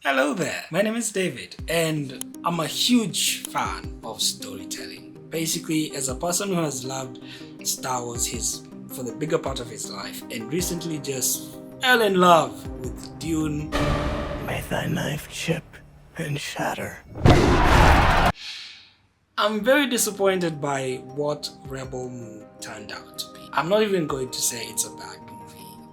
Hello there, my name is David and I'm a huge fan of storytelling. Basically, as a person who has loved Star Wars for the bigger part of his life and recently just fell in love with Dune. May thy knife chip and shatter. I'm very disappointed by what Rebel Moon turned out to be. I'm not even going to say it's a bad movie.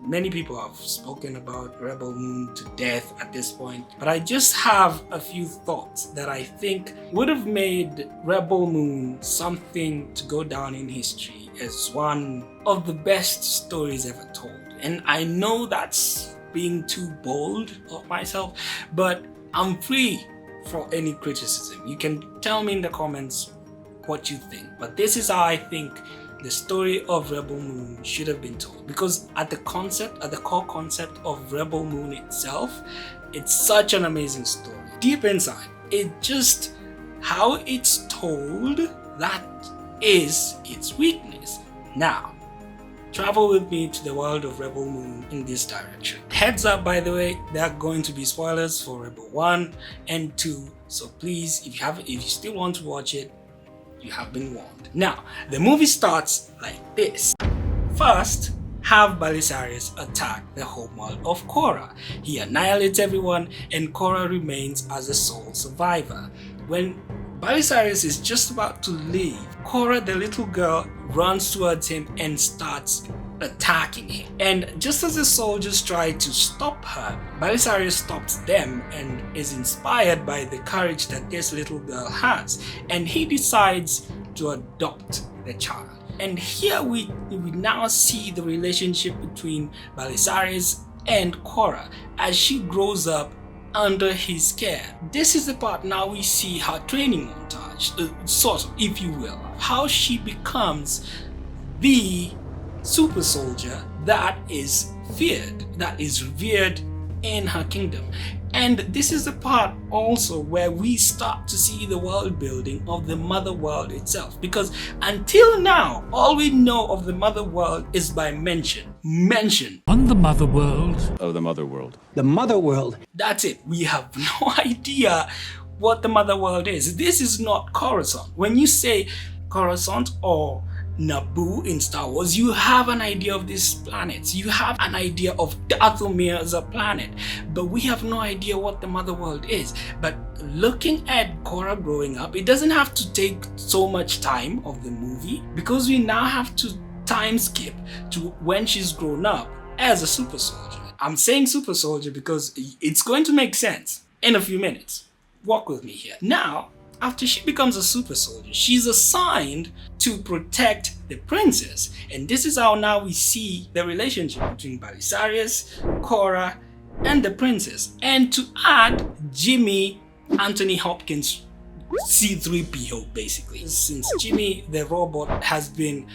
Many people have spoken about Rebel Moon to death at this point, but I just have a few thoughts that I think would have made Rebel Moon something to go down in history as one of the best stories ever told. And I know that's being too bold of myself, but I'm free for any criticism. You can tell me in the comments what you think, but this is how I think the story of Rebel Moon should have been told, because at the core concept of Rebel Moon itself, it's such an amazing story. Deep inside, how it's told, that is its weakness. Now, travel with me to the world of Rebel Moon in this direction. Heads up, by the way, there are going to be spoilers for Rebel 1 and 2, so please, if you still want to watch it, you have been warned. Now, the movie starts like this. First, have Balisarius attack the homeworld of Korra. He annihilates everyone and Korra remains as a sole survivor. When Balisarius is just about to leave, Korra, the little girl, runs towards him and starts attacking him. And just as the soldiers try to stop her, Balisarius stops them and is inspired by the courage that this little girl has. And he decides to adopt the child. And here we now see the relationship between Balisarius and Korra as she grows up under his care. This is the part now we see her training montage, sort of, if you will, how she becomes the super soldier that is feared, that is revered in her kingdom. And this is the part also where we start to see the world building of the mother world itself, because until now all we know of the mother world is by mention. On the mother world of the mother world. The mother world. That's it. We have no idea what the mother world is. This is not Coruscant. When you say Coruscant or Naboo in Star Wars, you have an idea of these planets. You have an idea of Dathomir as a planet, but we have no idea what the mother world is. But looking at Korra growing up, it doesn't have to take so much time of the movie, because we now have to time skip to when she's grown up as a super soldier. I'm saying super soldier because it's going to make sense in a few minutes. Walk with me here. Now, after she becomes a super soldier, she's assigned to protect the princess. And this is how now we see the relationship between Balisarius, Korra, and the princess. And to add, Jimmy Anthony Hopkins C-3PO, basically. Since Jimmy the robot has been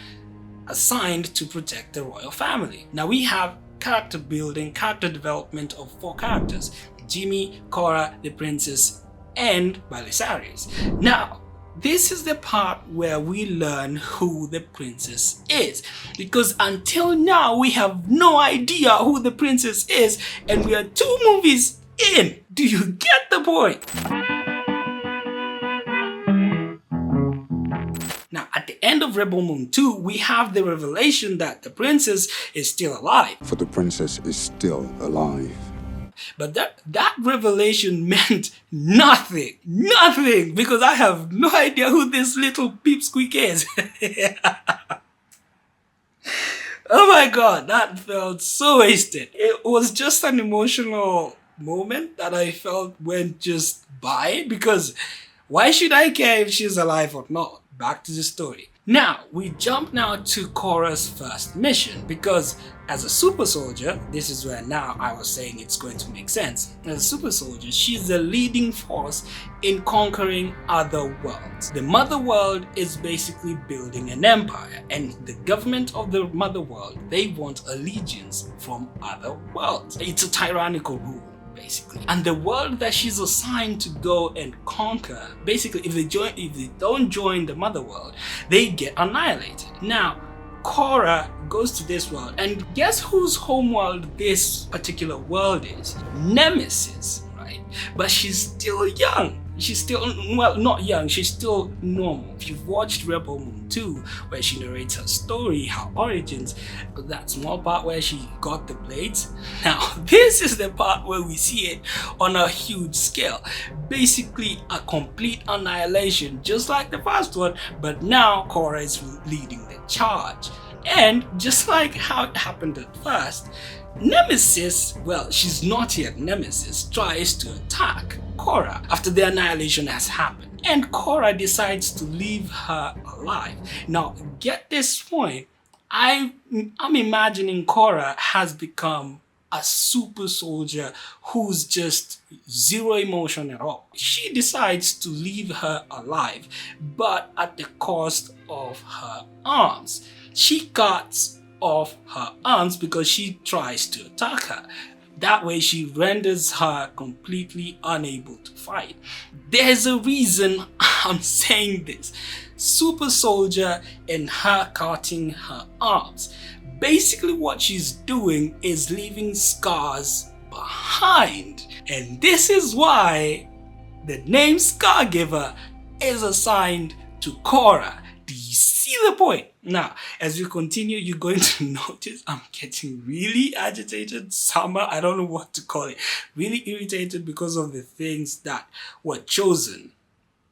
assigned to protect the royal family. Now we have character building, character development of 4 characters: Jimmy, Korra, the princess, and Balisarius. Now, this is the part where we learn who the princess is, because until now we have no idea who the princess is, and we are 2 movies in. Do you get the point? Now, at the end of Rebel Moon 2, we have the revelation that the princess is still alive. For the princess is still alive. But that revelation meant nothing, because I have no idea who this little pipsqueak is. Oh my god, that felt so wasted. It was just an emotional moment that I felt went just by, because why should I care if she's alive or not? Back to the story. Now, we jump now to Korra's first mission, because as a super soldier, this is where now I was saying it's going to make sense. As a super soldier, she's the leading force in conquering other worlds. The mother world is basically building an empire, and the government of the mother world, they want allegiance from other worlds. It's a tyrannical rule, basically. And the world that she's assigned to go and conquer, basically if they don't join the mother world, they get annihilated. Now, Korra goes to this world, and guess whose homeworld this particular world is? Nemesis, right? right? But she's still young. She's still, well, not young, she's still normal. If you've watched Rebel Moon 2, where she narrates her story, her origins, that small part where she got the blades, now this is the part where we see it on a huge scale. Basically a complete annihilation, just like the first one, but now Korra is leading the charge. And just like how it happened at first, Nemesis, well, she's not yet Nemesis, tries to attack Korra after the annihilation has happened, and Korra decides to leave her alive. Now, get this point, I'm imagining Korra has become a super soldier who's just zero emotion at all. She decides to leave her alive, but at the cost of her arms. She cuts off her arms because she tries to attack her. That way she renders her completely unable to fight. There's a reason I'm saying this. Super soldier and her cutting her arms. Basically what she's doing is leaving scars behind. And this is why the name Scargiver is assigned to Korra. Do you see the point? Now, as we continue, you're going to notice I'm getting really agitated. Summer, I don't know what to call it. Really irritated because of the things that were chosen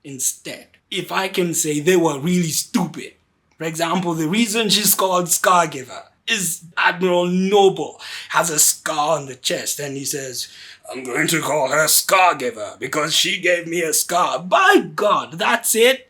instead. If I can say they were really stupid. For example, the reason she's called Scargiver is Admiral Noble has a scar on the chest and he says, I'm going to call her Scargiver because she gave me a scar. By God, that's it.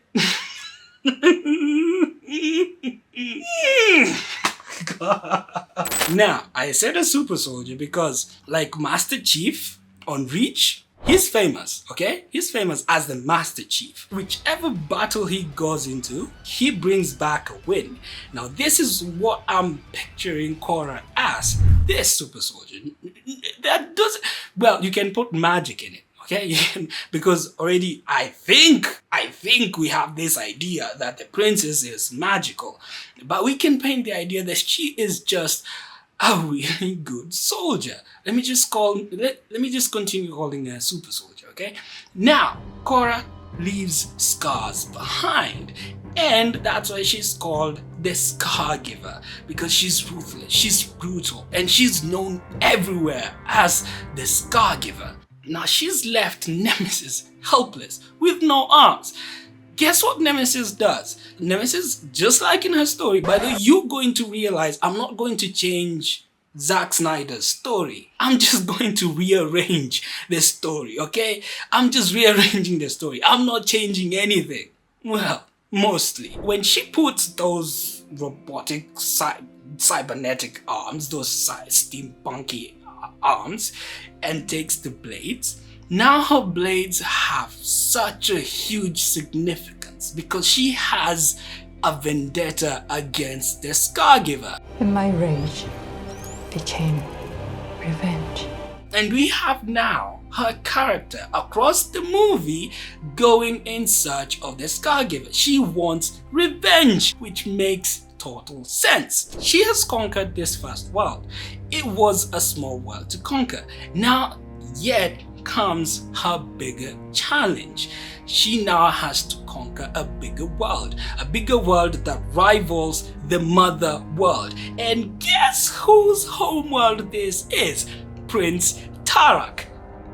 Now, I said a super soldier because, like Master Chief on Reach, he's famous, okay? He's famous as the Master Chief. Whichever battle he goes into, he brings back a win. Now, this is what I'm picturing Korra as. This super soldier. That doesn't... Well, you can put magic in it. Okay, because already I think we have this idea that the princess is magical, but we can paint the idea that she is just a really good soldier. Let me just continue calling her super soldier. Okay, now Korra leaves scars behind, and that's why she's called the Scargiver, because she's ruthless, she's brutal, and she's known everywhere as the Scargiver. Now she's left Nemesis helpless with no arms. Guess what Nemesis does? Nemesis, just like in her story, by the way, you're going to realize I'm not going to change Zack Snyder's story. I'm just going to rearrange the story, okay? I'm just rearranging the story. I'm not changing anything. Well, mostly. When she puts those robotic cybernetic arms, those steampunky arms, and takes the blades, now her blades have such a huge significance because she has a vendetta against the Scargiver. And my rage became revenge. And we have now her character across the movie going in search of the Scargiver. She wants revenge, which makes total sense. She has conquered this first world. It was a small world to conquer. Now, yet comes her bigger challenge. She now has to conquer a bigger world that rivals the mother world. And guess whose homeworld this is? Prince Tarak.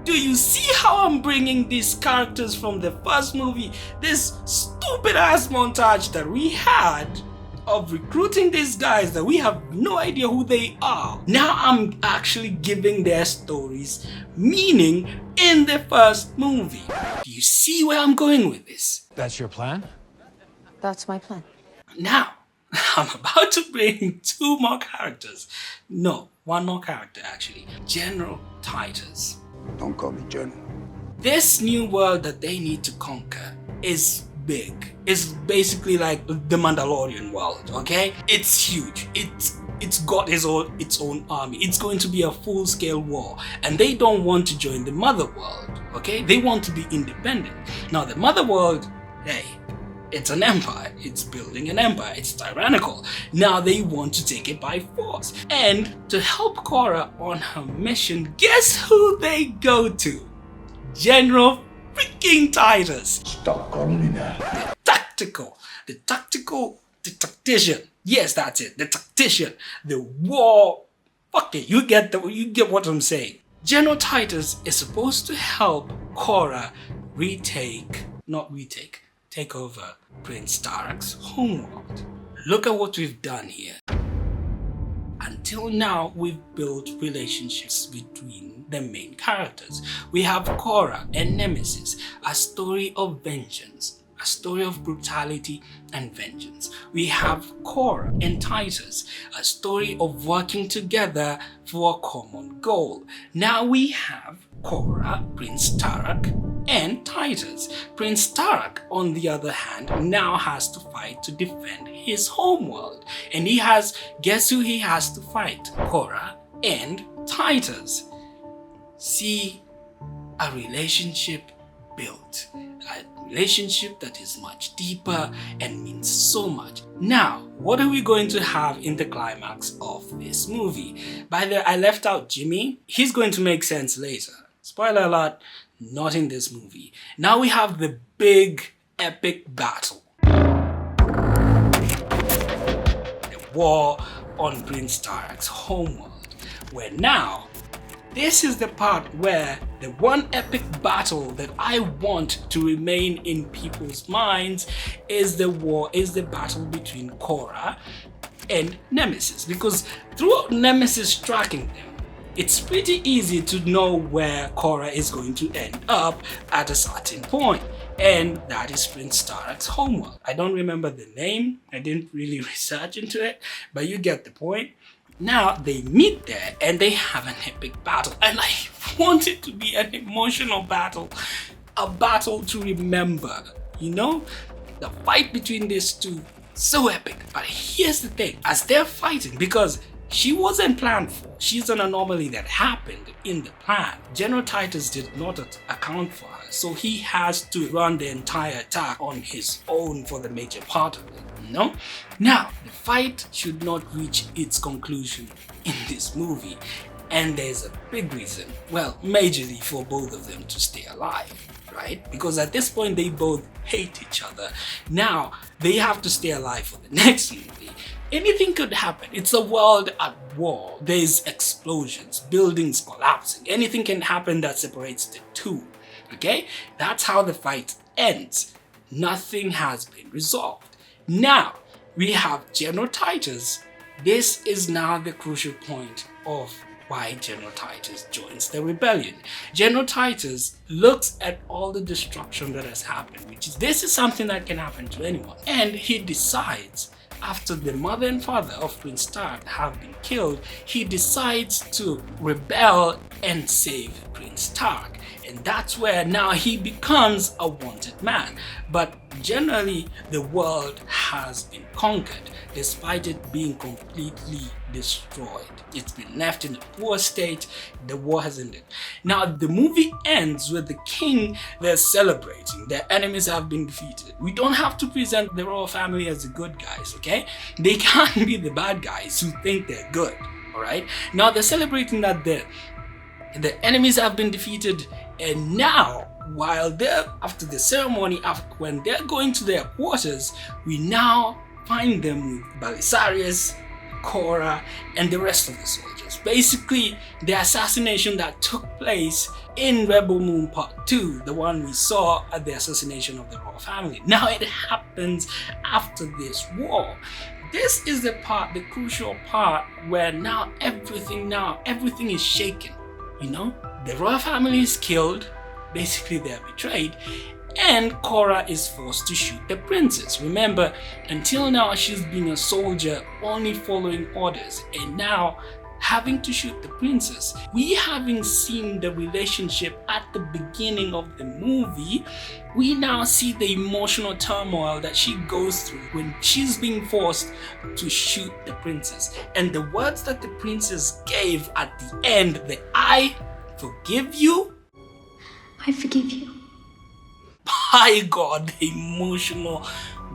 Do you see how I'm bringing these characters from the first movie? This stupid ass montage that we had of recruiting these guys that we have no idea who they are. Now I'm actually giving their stories meaning in the first movie. Do you see where I'm going with this? That's your plan? That's my plan. Now, I'm about to bring two more characters. No, one more character actually. General Titus. Don't call me General. This new world that they need to conquer is big. It's basically like the Mandalorian world, okay? It's huge. It's got its own army. It's going to be a full-scale war, and they don't want to join the mother world, okay? They want to be independent. Now the mother world, hey, it's an empire. It's building an empire. It's tyrannical. Now they want to take it by force. And to help Korra on her mission, guess who they go to? General freaking Titus. Stop calling me that. The tactician. Yes, that's it. The tactician. The war. Fuck it. You get what I'm saying. General Titus is supposed to help Korra take over Prince Tarak's homeworld. Look at what we've done here. Until now, we've built relationships between the main characters. We have Korra and Nemesis, a story of vengeance, a story of brutality and vengeance. We have Korra and Titus, a story of working together for a common goal. Now we have Korra, Prince Tarak, and Titus. Prince Tarak, on the other hand, now has to fight to defend his homeworld. And guess who he has to fight? Korra and Titus. See, a relationship built. A relationship that is much deeper and means so much. Now, what are we going to have in the climax of this movie? By the way, I left out Jimmy. He's going to make sense later. Spoiler alert, not in this movie. Now we have the big epic battle. The war on Prince Tarak's homeworld. Where now, this is the part where the one epic battle that I want to remain in people's minds is the battle between Korra and Nemesis. Because throughout Nemesis tracking them, it's pretty easy to know where Korra is going to end up at a certain point. And that is Prince Tarak's homeworld. I don't remember the name. I didn't really research into it, but you get the point. Now they meet there and they have an epic battle. And I want it to be an emotional battle. A battle to remember. You know? The fight between these two, so epic. But here's the thing. As they're fighting, because she wasn't planned for. She's an anomaly that happened in the plan. General Titus did not account for her, so he has to run the entire attack on his own for the major part of it. No? Now, the fight should not reach its conclusion in this movie, and there's a big reason, well, majorly for both of them to stay alive, right? Because at this point they both hate each other. Now, they have to stay alive for the next movie. Anything could happen. It's a world at war. There's explosions, buildings collapsing. Anything can happen that separates the two. Okay? That's how the fight ends. Nothing has been resolved. Now, we have General Titus. This is now the crucial point of why General Titus joins the rebellion. General Titus looks at all the destruction that has happened, this is something that can happen to anyone. And he decides, after the mother and father of Prince Tarak have been killed, he decides to rebel and save Prince Tarak. And that's where now he becomes a wanted man. But generally, the world has been conquered, despite it being completely destroyed. It's been left in a poor state. The war has ended. Now, the movie ends with the king. They're celebrating. Their enemies have been defeated. We don't have to present the royal family as the good guys, okay? They can't be the bad guys who think they're good, all right? Now, they're celebrating that the enemies have been defeated, and now, while they're after the ceremony, when they're going to their quarters, we now find them with Belisarius, Korra, and the rest of the soldiers. Basically, the assassination that took place in Rebel Moon Part 2, the one we saw at the assassination of the royal family. Now it happens after this war. This is the part, the crucial part, where now everything is shaken. You know, the royal family is killed, basically they're betrayed, and Korra is forced to shoot the princess. Remember, until now she's been a soldier only following orders, and now having to shoot the princess. We having seen the relationship at the beginning of the movie, we now see the emotional turmoil that she goes through when she's being forced to shoot the princess. And the words that the princess gave at the end, the "I forgive you," I forgive you. by God, the emotional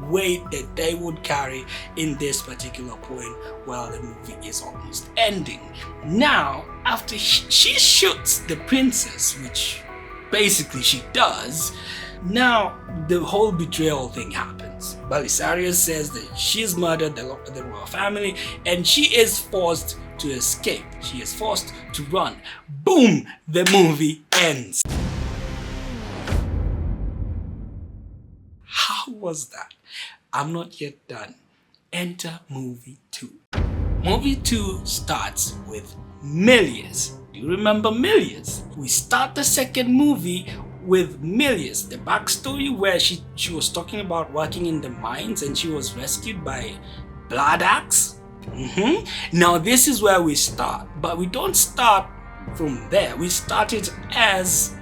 weight that they would carry in this particular point while the movie is almost ending. Now, after she shoots the princess, which basically she does. Now the whole betrayal thing happens. Balisarius says that she's murdered the royal family and she is forced to escape. She is forced to run. Boom! The movie ends. How was that? I'm not yet done. Enter movie 2. Movie 2 starts with Milius. Do you remember Milius? We start the second movie with Milius, the backstory where she was talking about working in the mines and she was rescued by Blood Axe. Now this is where we start, but we don't start from there. We start it as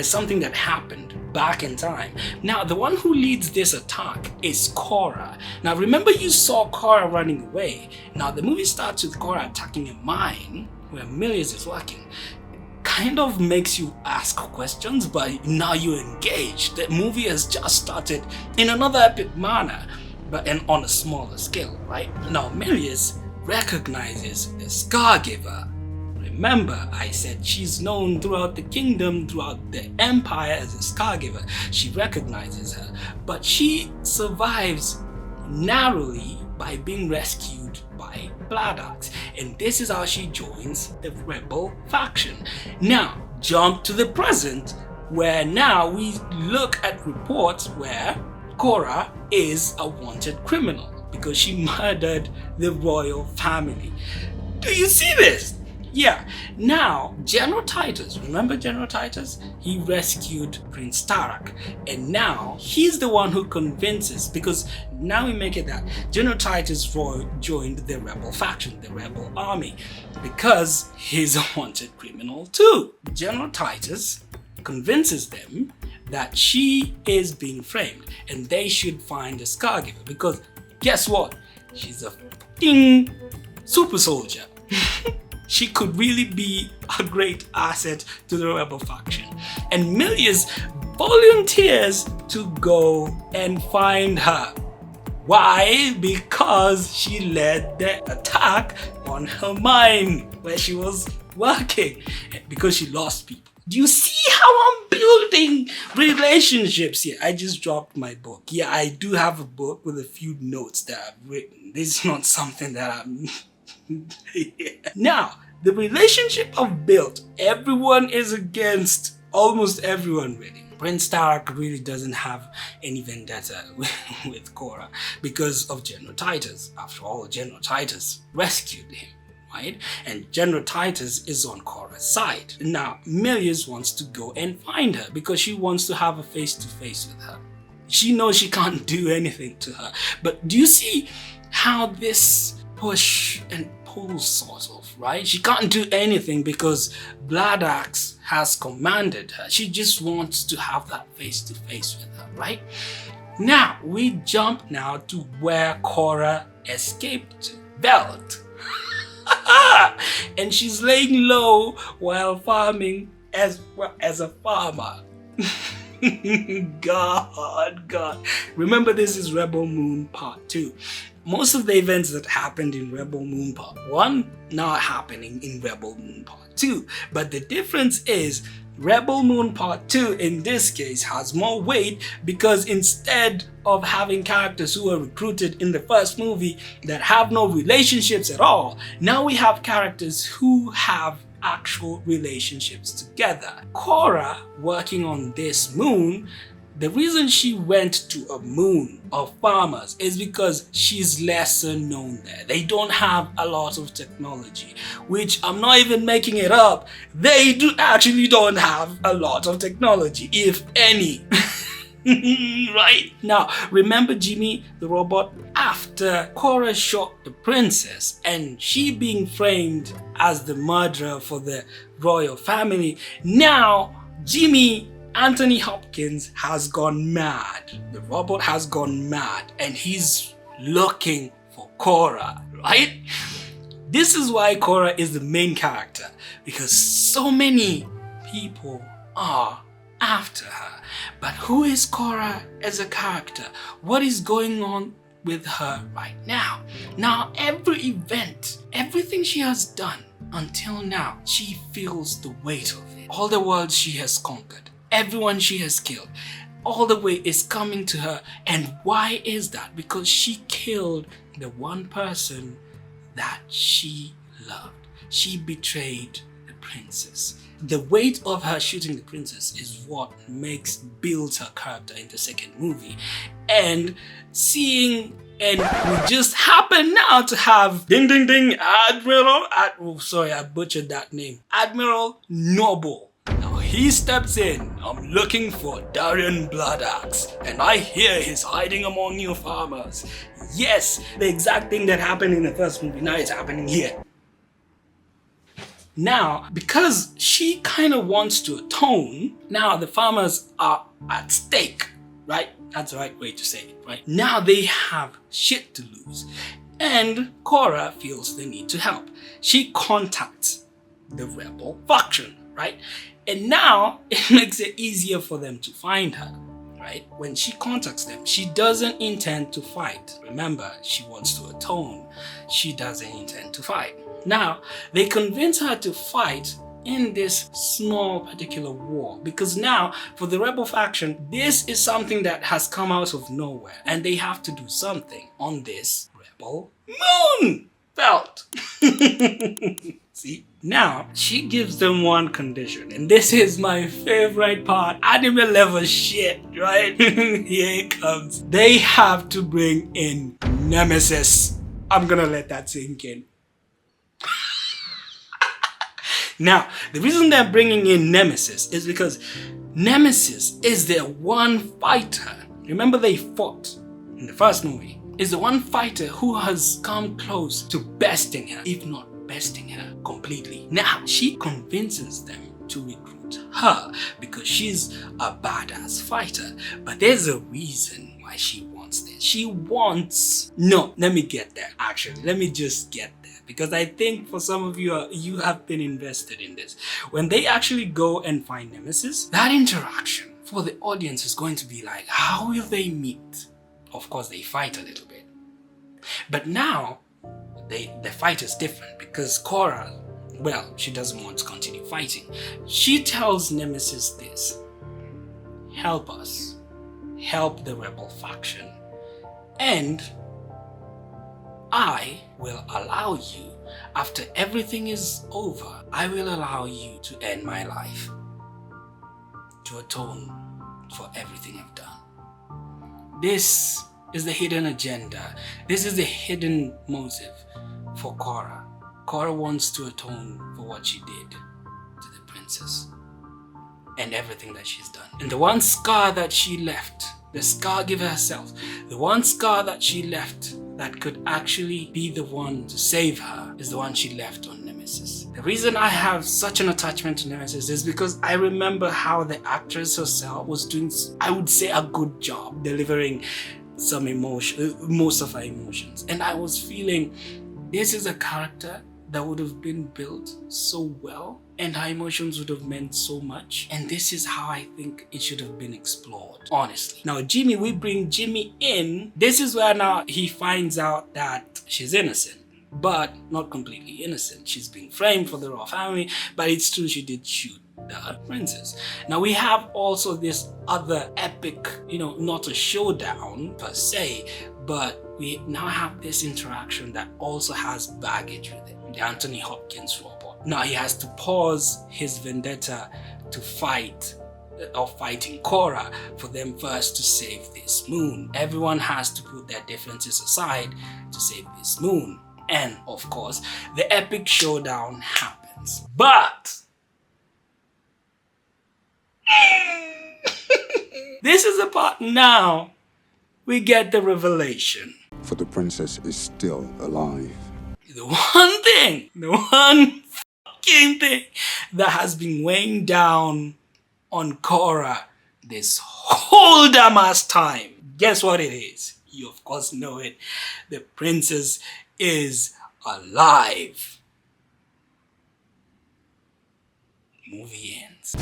something that happened back in time. Now the one who leads this attack is Korra. Now remember, you saw Korra running away. Now the movie starts with Korra attacking a mine where Milius is working. Kind of makes you ask questions, but now you're engaged. The movie has just started in another epic manner, but on a smaller scale, right? Now Milius recognizes the Scargiver. Remember, I said she's known throughout the kingdom, throughout the empire as a Scargiver. She recognizes her, but she survives narrowly by being rescued by Blood Axe, and this is how she joins the rebel faction. Now, jump to the present, where now we look at reports where Korra is a wanted criminal because she murdered the royal family. Do you see this? Yeah. Now, General Titus, remember General Titus? He rescued Prince Tarak, and now he's the one who convinces, because now we make it that General Titus joined the rebel faction, the rebel army, because he's a wanted criminal too. General Titus convinces them that she is being framed and they should find a Scargiver, because guess what? She's a f***ing super soldier. She could really be a great asset to the rebel faction. And Milius volunteers to go and find her. Why? Because she led the attack on her mine where she was working, because she lost people. Do you see how I'm building relationships here? I just dropped my book. Yeah, I do have a book with a few notes that I've written. This is not something that I'm... Now, the relationship I've built, everyone is against almost everyone really. Prince Tarak really doesn't have any vendetta with Korra because of General Titus. After all, General Titus rescued him, right? And General Titus is on Korra's side. Now, Milius wants to go and find her because she wants to have a face-to-face with her. She knows she can't do anything to her. But do you see how this push and pull sort of, right? She can't do anything because Blood Axe has commanded her. She just wants to have that face-to-face with her, right? Now, we jump now to where Korra escaped Belt. And she's laying low while farming as a farmer. God. Remember, this is Rebel Moon Part 2. Most of the events that happened in Rebel Moon Part 1 now are happening in Rebel Moon Part 2. But the difference is Rebel Moon Part 2 in this case has more weight because instead of having characters who were recruited in the first movie that have no relationships at all, now we have characters who have actual relationships together. Korra, working on this moon, the reason she went to a moon of farmers is because she's lesser known there. They don't have a lot of technology, which I'm not even making it up. They actually don't have a lot of technology, if any. Right? Now, remember Jimmy the robot? After Korra shot the princess and she being framed as the murderer for the royal family, now Jimmy Anthony Hopkins has gone mad. The robot has gone mad and he's looking for Korra, right? This is why Korra is the main character, because so many people are after her. But who is Korra as a character? What is going on with her right now? Now, every event, everything she has done until now, she feels the weight of it. All the world she has conquered, everyone she has killed, all the weight is coming to her. And why is that? Because she killed the one person that she loved. She betrayed the princess. The weight of her shooting the princess is what builds her character in the second movie. And seeing, and we just happen now to have ding ding ding sorry, I butchered that name. Admiral Noble. Now he steps in. I'm looking for Darian Bloodaxe, and I hear he's hiding among you farmers. Yes, the exact thing that happened in the first movie, now it's happening here. Now, because she kind of wants to atone, now the farmers are at stake, right? That's the right way to say it, right? Now they have shit to lose. And Cora feels the need to help. She contacts the rebel faction, right? And now it makes it easier for them to find her, right? When she contacts them, she doesn't intend to fight. Remember, she wants to atone. She doesn't intend to fight. Now, they convince her to fight in this small particular war, because now for the rebel faction, this is something that has come out of nowhere and they have to do something on this rebel moon belt. See, now she gives them one condition, and this is my favorite part, anime level shit, right? Here it comes. They have to bring in Nemesis. I'm gonna let that sink in. Now, the reason they're bringing in Nemesis is because Nemesis is their one fighter. Remember, they fought in the first movie. Is the one fighter who has come close to besting her, if not besting her completely. Now, she convinces them to recruit her because she's a badass fighter. But there's a reason why she wants this. She wants... No, let me get there, actually. Let me just get there. Because I think for some of you, you have been invested in this. When they actually go and find Nemesis, that interaction for the audience is going to be like, how will they meet? Of course, they fight a little bit. But now, the fight is different because Cora, well, she doesn't want to continue fighting. She tells Nemesis this: help us, help the rebel faction, and I will allow you, after everything is over, I will allow you to end my life, to atone for everything I've done. This is the hidden agenda. This is the hidden motive for Cora. Cora wants to atone for what she did to the princess and everything that she's done. And the one scar that she left, the scar giver herself, the one scar that she left that could actually be the one to save her is the one she left on Nemesis. The reason I have such an attachment to Nemesis is because I remember how the actress herself was doing, I would say, a good job delivering some emotion, most of her emotions. And I was feeling this is a character that would have been built so well and her emotions would have meant so much. And this is how I think it should have been explored, honestly. Now Jimmy, we bring Jimmy in. This is where now he finds out that she's innocent, but not completely innocent. She's being framed for the royal family, but it's true she did shoot the princess. Now we have also this other epic, not a showdown per se, but we now have this interaction that also has baggage with it. The Anthony Hopkins robot. Now he has to pause his vendetta to fight, or fighting Cora, for them first to save this moon. Everyone has to put their differences aside to save this moon. And of course, the epic showdown happens. But this is the part now we get the revelation. For the princess is still alive. The one fucking thing that has been weighing down on Cora this whole damn ass time. Guess what it is? You of course know it. The princess is alive. Movie ends.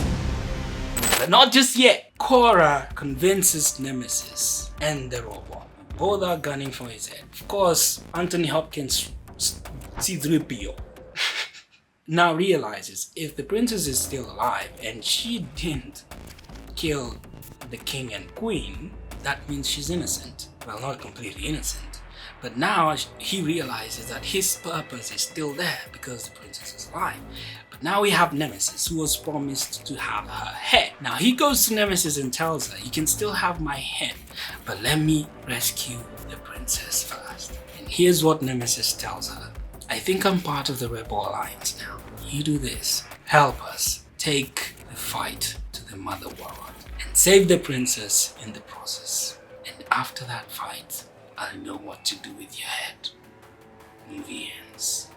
But not just yet. Cora convinces Nemesis and the robot. Both are gunning for his head. Of course, Anthony Hopkins C-3PO now realizes if the princess is still alive and she didn't kill the king and queen, that means she's innocent. Well, not completely innocent, but now he realizes that his purpose is still there because the princess is alive. But now we have Nemesis, who was promised to have her head. Now he goes to Nemesis and tells her, you can still have my head, but let me rescue the princess first. And here's what Nemesis tells her. I think I'm part of the Rebel Alliance now. You do this. Help us take the fight to the Mother World and save the princess in the process. And after that fight, I'll know what to do with your head. Movie ends.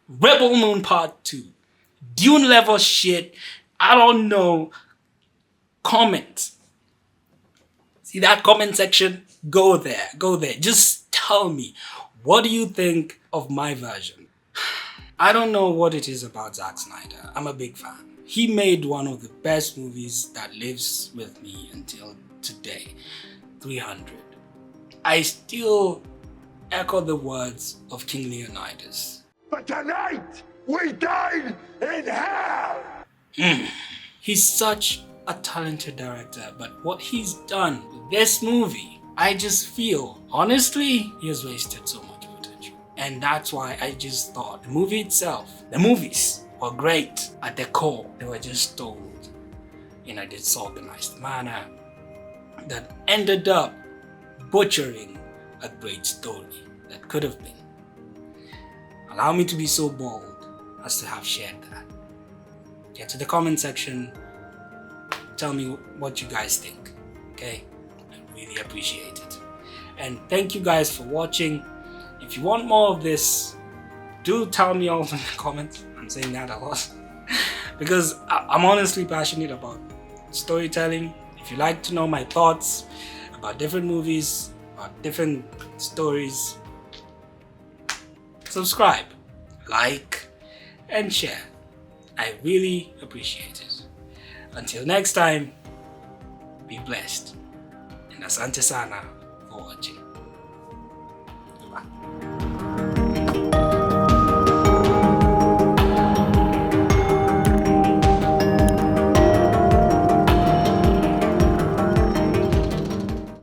Rebel Moon Part 2. Dune level shit. I don't know. Comment. See that comment section? Go there. Go there. Just tell me. What do you think of my version? I don't know what it is about Zack Snyder. I'm a big fan. He made one of the best movies that lives with me until today. 300. I still echo the words of King Leonidas. But tonight, we dine in hell! He's such a talented director, but what he's done with this movie, I just feel, honestly, he has wasted so much potential. And that's why I just thought the movie itself, the movies were great at their core. They were just told in a disorganized manner that ended up butchering a great story that could have been. Allow me to be so bold as to have shared that. Get to the comment section, tell me what you guys think, okay? I really appreciate it. And thank you guys for watching. If you want more of this, do tell me also in the comments. I'm saying that a lot because I'm honestly passionate about storytelling. If you like to know my thoughts about different movies, about different stories, subscribe, like, and share. I really appreciate it. Until next time, be blessed. And asante sana for watching.